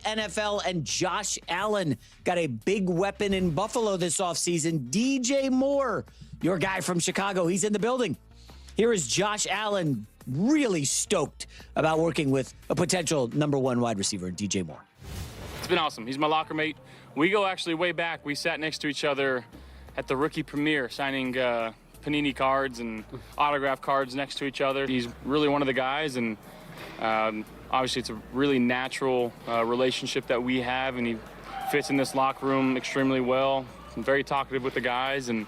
NFL and Josh Allen got a big weapon in Buffalo this offseason. DJ Moore, your guy from Chicago, he's in the building. Here is Josh Allen, really stoked about working with a potential number one wide receiver, DJ Moore. It's been awesome. He's my locker mate. We go actually way back. We sat next to each other at the rookie premiere, signing Panini cards and autograph cards next to each other. He's really one of the guys, and obviously it's a really natural relationship that we have, and he fits in this locker room extremely well. I'm very talkative with the guys, and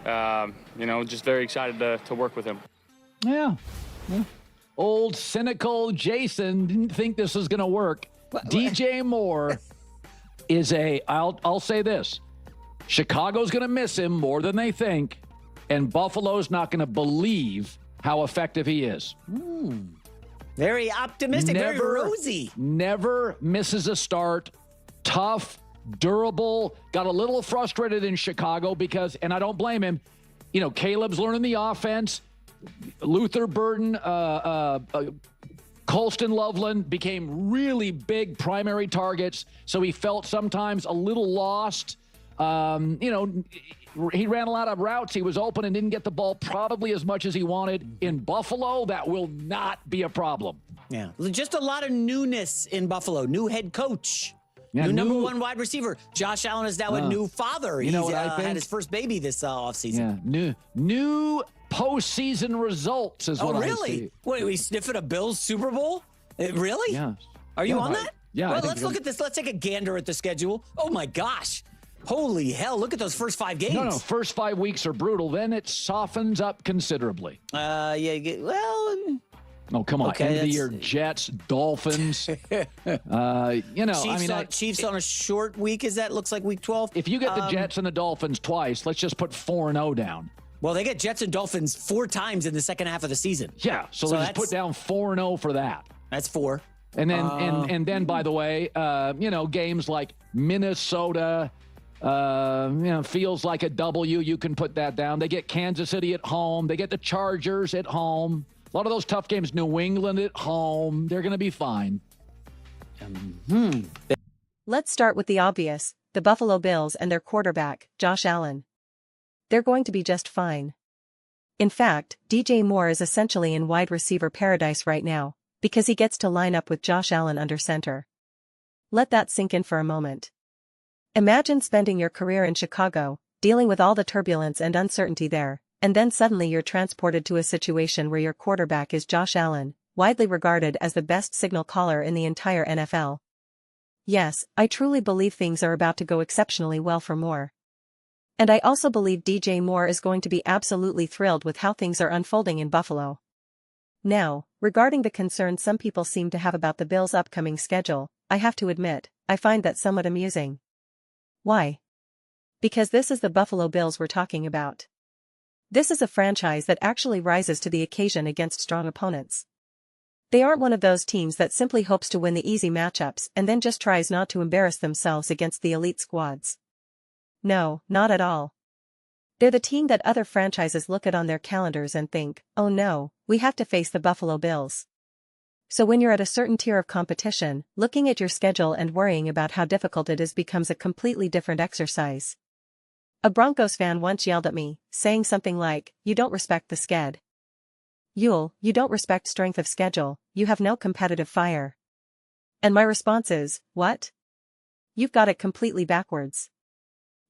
just very excited to work with him. Yeah. Old cynical Jason didn't think this was going to work. DJ Moore is I'll say this. Chicago's going to miss him more than they think, and Buffalo's not going to believe how effective he is. Very optimistic, very rosy. Never misses a start. Tough, durable. Got a little frustrated in Chicago because, and I don't blame him, Caleb's learning the offense. Luther Burden, Colston Loveland became really big primary targets, so he felt sometimes a little lost. He ran a lot of routes. He was open and didn't get the ball probably as much as he wanted. In Buffalo, that will not be a problem. Yeah, just a lot of newness in Buffalo. New head coach. Yeah, new number one wide receiver. Josh Allen is now a new father. He's had his first baby this offseason. Yeah, new postseason results is what I see. Oh, really? Wait, we sniffing a Bills Super Bowl? Really? Yeah. Are you on that? Yeah. Well, let's look at this. Let's take a gander at the schedule. Oh, my gosh. Holy hell, look at those first 5 games. No, first 5 weeks are brutal. Then it softens up considerably. Oh, come on. Okay, End of the year, Jets, Dolphins. Chiefs on a short week, looks like week 12. If you get the Jets and the Dolphins twice, let's just put 4-0 down. Well, they get Jets and Dolphins 4 times in the second half of the season. Yeah, so let's put down 4-0 for that. That's 4. And then, and then, by the way, games like Minnesota, feels like a W. You can put that down. They get Kansas City at home. They get the Chargers at home. A lot of those tough games. New England at home. They're going to be fine. Let's start with the obvious, the Buffalo Bills and their quarterback, Josh Allen. They're going to be just fine. In fact, DJ Moore is essentially in wide receiver paradise right now, because he gets to line up with Josh Allen under center. Let that sink in for a moment. Imagine spending your career in Chicago, dealing with all the turbulence and uncertainty there, and then suddenly you're transported to a situation where your quarterback is Josh Allen, widely regarded as the best signal caller in the entire NFL. Yes, I truly believe things are about to go exceptionally well for Moore. And I also believe DJ Moore is going to be absolutely thrilled with how things are unfolding in Buffalo. Now, regarding the concern some people seem to have about the Bills' upcoming schedule, I have to admit, I find that somewhat amusing. Why? Because this is the Buffalo Bills we're talking about. This is a franchise that actually rises to the occasion against strong opponents. They aren't one of those teams that simply hopes to win the easy matchups and then just tries not to embarrass themselves against the elite squads. No, not at all. They're the team that other franchises look at on their calendars and think, oh no, we have to face the Buffalo Bills. So when you're at a certain tier of competition, looking at your schedule and worrying about how difficult it is becomes a completely different exercise. A Broncos fan once yelled at me, saying something like, "You don't respect the sched. You don't respect strength of schedule, you have no competitive fire." And my response is, what? You've got it completely backwards.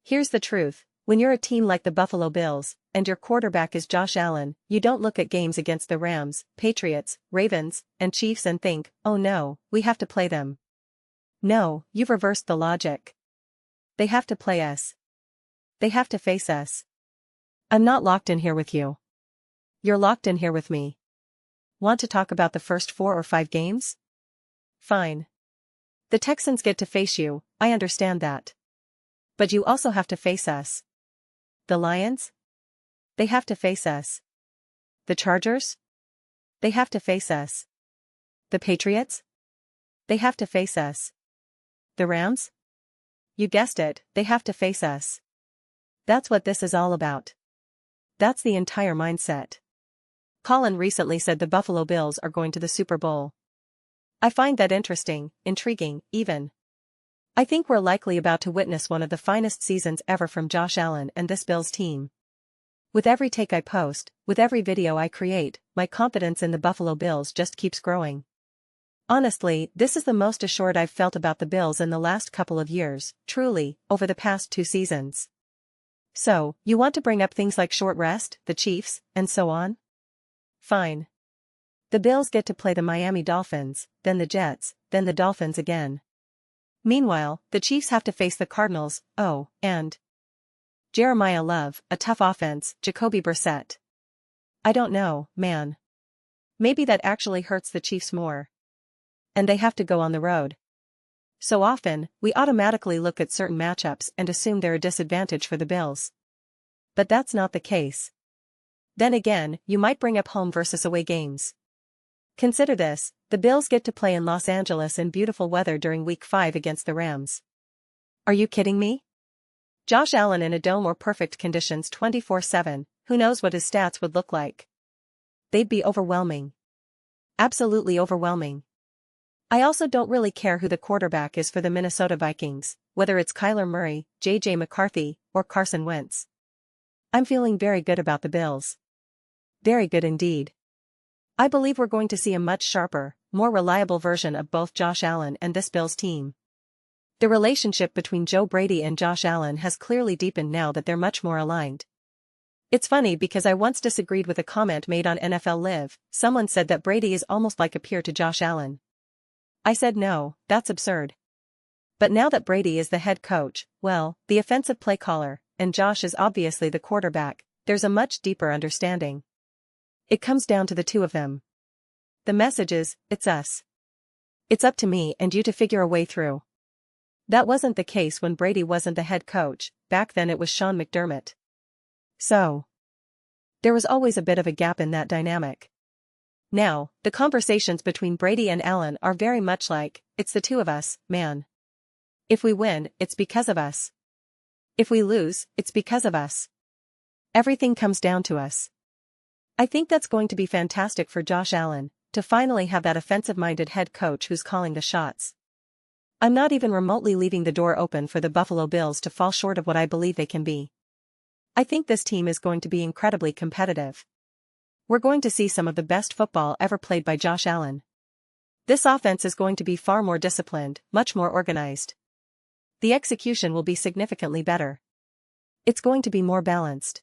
Here's the truth, when you're a team like the Buffalo Bills, and your quarterback is Josh Allen, you don't look at games against the Rams, Patriots, Ravens, and Chiefs and think, oh no, we have to play them. No, you've reversed the logic. They have to play us. They have to face us. I'm not locked in here with you. You're locked in here with me. Want to talk about the first 4 or 5 games? Fine. The Texans get to face you, I understand that. But you also have to face us. The Lions? They have to face us. The Chargers? They have to face us. The Patriots? They have to face us. The Rams? You guessed it, they have to face us. That's what this is all about. That's the entire mindset. Colin recently said the Buffalo Bills are going to the Super Bowl. I find that interesting, intriguing, even. I think we're likely about to witness one of the finest seasons ever from Josh Allen and this Bills team. With every take I post, with every video I create, my confidence in the Buffalo Bills just keeps growing. Honestly, this is the most assured I've felt about the Bills in the last couple of years, truly, over the past 2 seasons. So, you want to bring up things like short rest, the Chiefs, and so on? Fine. The Bills get to play the Miami Dolphins, then the Jets, then the Dolphins again. Meanwhile, the Chiefs have to face the Cardinals, and Jeremiah Love, a tough offense, Jacoby Brissett. I don't know, man. Maybe that actually hurts the Chiefs more. And they have to go on the road. So often, we automatically look at certain matchups and assume they're a disadvantage for the Bills. But that's not the case. Then again, you might bring up home versus away games. Consider this, the Bills get to play in Los Angeles in beautiful weather during Week 5 against the Rams. Are you kidding me? Josh Allen in a dome or perfect conditions 24/7, who knows what his stats would look like? They'd be overwhelming. Absolutely overwhelming. I also don't really care who the quarterback is for the Minnesota Vikings, whether it's Kyler Murray, J.J. McCarthy, or Carson Wentz. I'm feeling very good about the Bills. Very good indeed. I believe we're going to see a much sharper, more reliable version of both Josh Allen and this Bills team. The relationship between Joe Brady and Josh Allen has clearly deepened now that they're much more aligned. It's funny because I once disagreed with a comment made on NFL Live. Someone said that Brady is almost like a peer to Josh Allen. I said no, that's absurd. But now that Brady is the head coach, well, the offensive play caller, and Josh is obviously the quarterback, there's a much deeper understanding. It comes down to the two of them. The message is, it's us. It's up to me and you to figure a way through. That wasn't the case when Brady wasn't the head coach, back then it was Sean McDermott. So, there was always a bit of a gap in that dynamic. Now, the conversations between Brady and Allen are very much like, it's the two of us, man. If we win, it's because of us. If we lose, it's because of us. Everything comes down to us. I think that's going to be fantastic for Josh Allen, to finally have that offensive-minded head coach who's calling the shots. I'm not even remotely leaving the door open for the Buffalo Bills to fall short of what I believe they can be. I think this team is going to be incredibly competitive. We're going to see some of the best football ever played by Josh Allen. This offense is going to be far more disciplined, much more organized. The execution will be significantly better. It's going to be more balanced.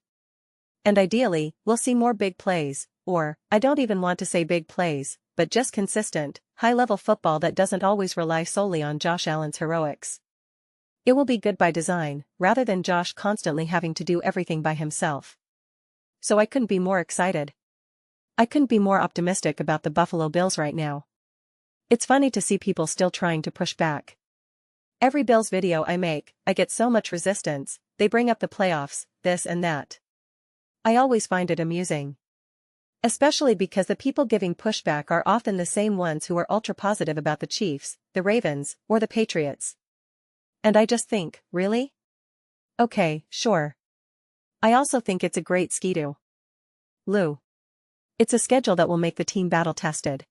And ideally, we'll see more big plays, or, I don't even want to say big plays, but just consistent, high-level football that doesn't always rely solely on Josh Allen's heroics. It will be good by design, rather than Josh constantly having to do everything by himself. So I couldn't be more excited. I couldn't be more optimistic about the Buffalo Bills right now. It's funny to see people still trying to push back. Every Bills video I make, I get so much resistance, they bring up the playoffs, this and that. I always find it amusing. Especially because the people giving pushback are often the same ones who are ultra-positive about the Chiefs, the Ravens, or the Patriots. And I just think, really? Okay, sure. I also think it's a great skidoo. Lou. It's a schedule that will make the team battle-tested.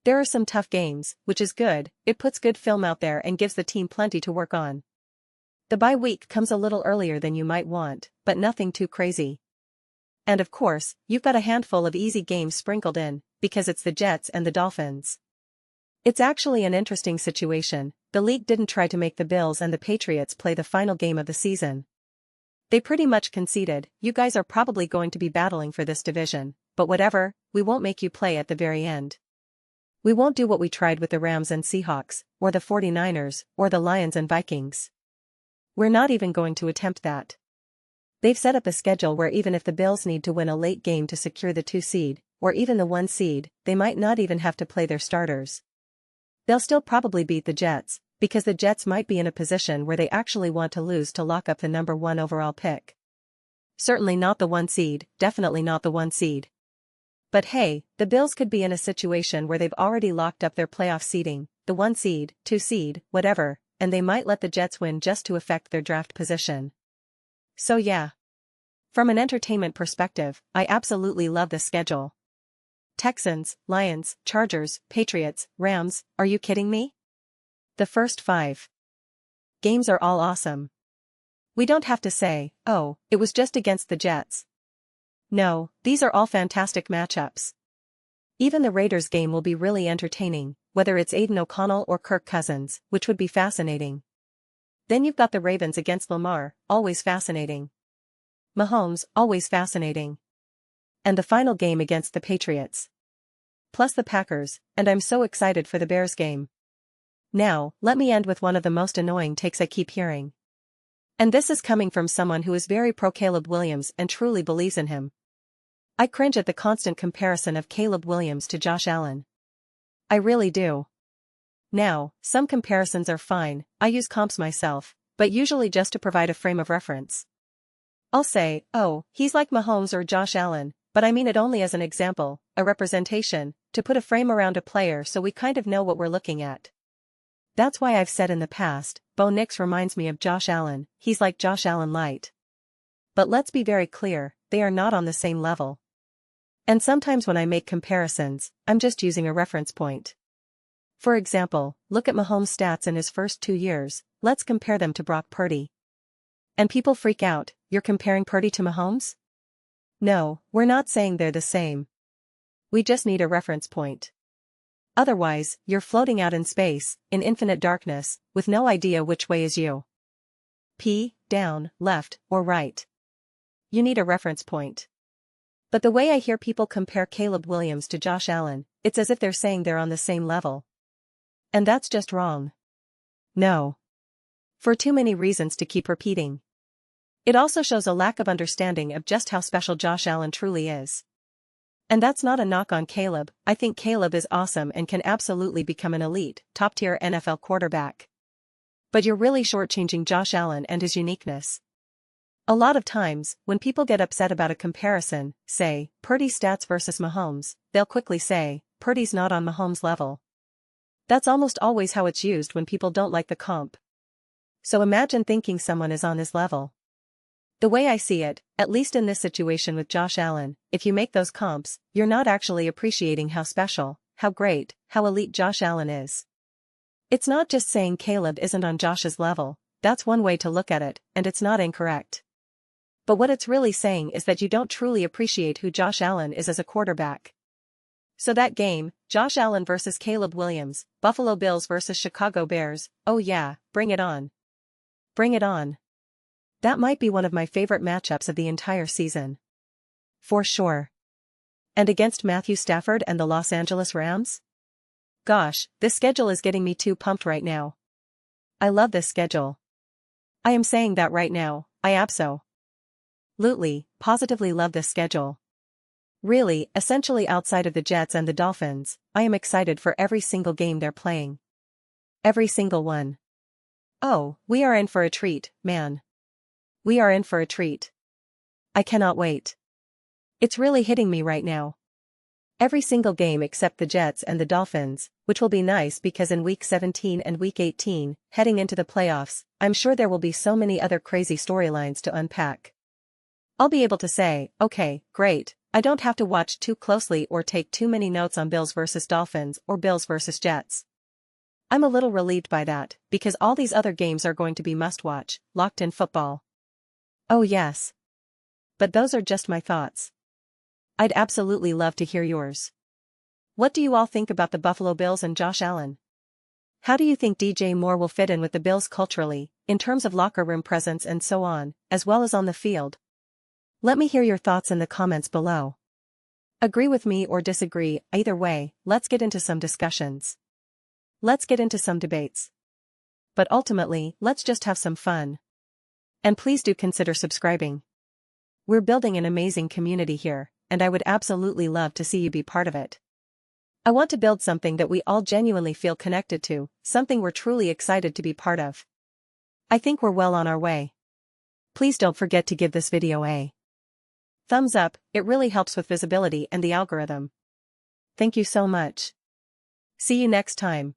There are some tough games, which is good, it puts good film out there and gives the team plenty to work on. The bye week comes a little earlier than you might want, but nothing too crazy. And of course, you've got a handful of easy games sprinkled in, because it's the Jets and the Dolphins. It's actually an interesting situation. The league didn't try to make the Bills and the Patriots play the final game of the season. They pretty much conceded, you guys are probably going to be battling for this division, but whatever, we won't make you play at the very end. We won't do what we tried with the Rams and Seahawks, or the 49ers, or the Lions and Vikings. We're not even going to attempt that. They've set up a schedule where even if the Bills need to win a late game to secure the 2 seed, or even the 1 seed, they might not even have to play their starters. They'll still probably beat the Jets, because the Jets might be in a position where they actually want to lose to lock up the number 1 overall pick. Certainly not the 1 seed, definitely not the 1 seed. But hey, the Bills could be in a situation where they've already locked up their playoff seeding, the 1 seed, 2 seed, whatever, and they might let the Jets win just to affect their draft position. So yeah. From an entertainment perspective, I absolutely love this schedule. Texans, Lions, Chargers, Patriots, Rams, are you kidding me? The first 5. games are all awesome. We don't have to say, oh, it was just against the Jets. No, these are all fantastic matchups. Even the Raiders game will be really entertaining, whether it's Aiden O'Connell or Kirk Cousins, which would be fascinating. Then you've got the Ravens against Lamar, always fascinating. Mahomes, always fascinating. And the final game against the Patriots. Plus the Packers, and I'm so excited for the Bears game. Now, let me end with one of the most annoying takes I keep hearing. And this is coming from someone who is very pro Caleb Williams and truly believes in him. I cringe at the constant comparison of Caleb Williams to Josh Allen. I really do. Now, some comparisons are fine, I use comps myself, but usually just to provide a frame of reference. I'll say, oh, he's like Mahomes or Josh Allen, but I mean it only as an example, a representation, to put a frame around a player so we kind of know what we're looking at. That's why I've said in the past, Bo Nix reminds me of Josh Allen, he's like Josh Allen light. But let's be very clear, they are not on the same level. And sometimes when I make comparisons, I'm just using a reference point. For example, look at Mahomes' stats in his first 2 years, let's compare them to Brock Purdy. And people freak out, you're comparing Purdy to Mahomes? No, we're not saying they're the same. We just need a reference point. Otherwise, you're floating out in space, in infinite darkness, with no idea which way is you. Down, left, or right. You need a reference point. But the way I hear people compare Caleb Williams to Josh Allen, it's as if they're saying they're on the same level. And that's just wrong. No. For too many reasons to keep repeating. It also shows a lack of understanding of just how special Josh Allen truly is. And that's not a knock on Caleb, I think Caleb is awesome and can absolutely become an elite, top-tier NFL quarterback. But you're really shortchanging Josh Allen and his uniqueness. A lot of times, when people get upset about a comparison, say, Purdy stats versus Mahomes, they'll quickly say, Purdy's not on Mahomes' level. That's almost always how it's used when people don't like the comp. So imagine thinking someone is on his level. The way I see it, at least in this situation with Josh Allen, if you make those comps, you're not actually appreciating how special, how great, how elite Josh Allen is. It's not just saying Caleb isn't on Josh's level, that's one way to look at it, and it's not incorrect. But what it's really saying is that you don't truly appreciate who Josh Allen is as a quarterback. So that game, Josh Allen versus Caleb Williams, Buffalo Bills versus Chicago Bears, oh yeah, bring it on. Bring it on. That might be one of my favorite matchups of the entire season. For sure. And against Matthew Stafford and the Los Angeles Rams? Gosh, this schedule is getting me too pumped right now. I love this schedule. I am saying that right now, I absolutely, positively love this schedule. Really, essentially outside of the Jets and the Dolphins, I am excited for every single game they're playing. Every single one. Oh, we are in for a treat, man. We are in for a treat. I cannot wait. It's really hitting me right now. Every single game except the Jets and the Dolphins, which will be nice because in Week 17 and Week 18, heading into the playoffs, I'm sure there will be so many other crazy storylines to unpack. I'll be able to say, okay, great, I don't have to watch too closely or take too many notes on Bills versus Dolphins or Bills versus Jets. I'm a little relieved by that, because all these other games are going to be must-watch, locked-in football. Oh yes. But those are just my thoughts. I'd absolutely love to hear yours. What do you all think about the Buffalo Bills and Josh Allen? How do you think DJ Moore will fit in with the Bills culturally, in terms of locker room presence and so on, as well as on the field? Let me hear your thoughts in the comments below. Agree with me or disagree, either way, let's get into some discussions. Let's get into some debates. But ultimately, let's just have some fun. And please do consider subscribing. We're building an amazing community here, and I would absolutely love to see you be part of it. I want to build something that we all genuinely feel connected to, something we're truly excited to be part of. I think we're well on our way. Please don't forget to give this video a thumbs up, it really helps with visibility and the algorithm. Thank you so much. See you next time.